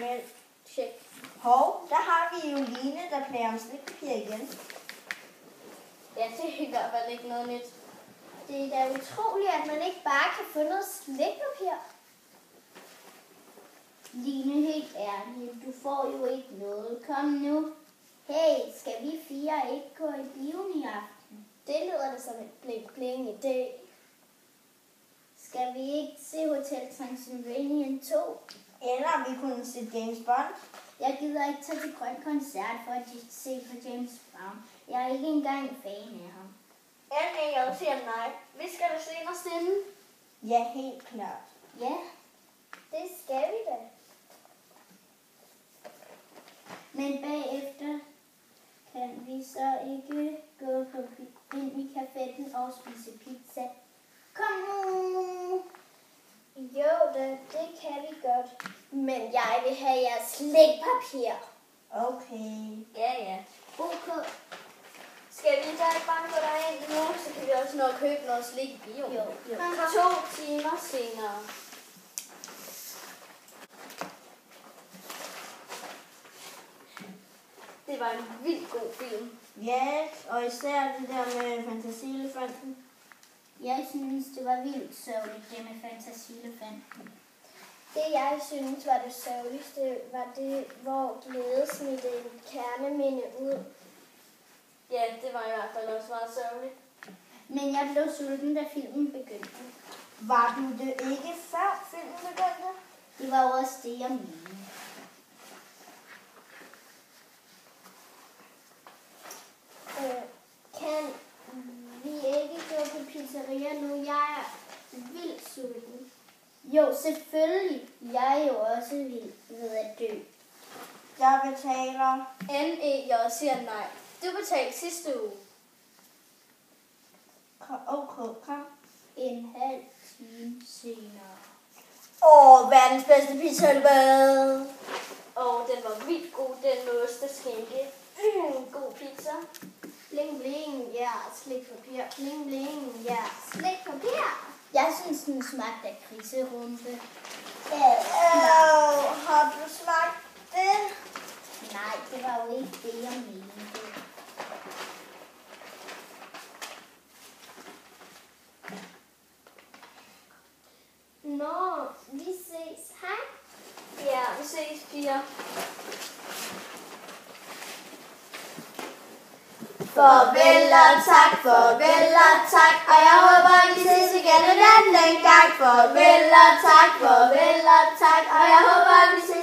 Meld. Check. Hov, der har vi jo Line, der plager om slikpapir igen. Ja, det er i hvert fald ikke noget nyt. Det er da utroligt, at man ikke bare kan få noget slikpapir. Line, helt ærligt, du får jo ikke noget. Kom nu. Hey, skal vi 4 ikke gå i bioen i aften? Det lyder da som et bling idé. Skal vi ikke se Hotel Transylvania 2? Eller vi kunne se James Bond. Jeg gider ikke tage til grøn koncert for at se på James Brown. Jeg er ikke engang fan af ham. Jeg siger nej. Vi skal da se inderst inde. Ja, helt klart. Ja, det skal vi da. Men bagefter kan vi så ikke gå ind i caféen og spise pizza. Kom nu! Jo da, det kan vi godt. Men jeg vil have jeres slikpapir. Okay. Ja. Ok. Skal vi så ikke bare gå derind nu, så kan vi også nå at købe noget slik i bio. Jo. 2 timer senere. Det var en vildt god film. Ja, og især det der med Fantasielefanten. Jeg synes, det var vildt sørgeligt, det med Fantasielefanten. Det, jeg synes var det sørgeligste, var det, hvor Glæde smidte en kerneminde ud. Ja, det var i hvert fald også meget sørgeligt. Men jeg blev sulten, da filmen begyndte. Var du det ikke før filmen begyndte? Det var jo også det, jeg mente. Kan vi ikke gå på pizzeria nu? Jeg er vildt sulten. Jo, selvfølgelig. Jeg er jo også vild ved at dø. Jeg betaler. Jeg siger nej. Du betalte sidste uge. Okay, kom. En halv time senere. Verdens bedste pizza. Den var vildt god, den med ost og skinke. God pizza. Bling bling, ja, slikpapir. Bling bling, ja, slikpapir. Jeg synes, den smagte af griserumpe. Har du smagt det? Nej, det var jo ikke det, jeg mente. Nå, vi ses. Hej. Ja, vi ses, piger. Farvel og tak, farvel og tak, og jeg håber, vi ses igen en anden gang. Farvel og tak, og jeg håber, vi ses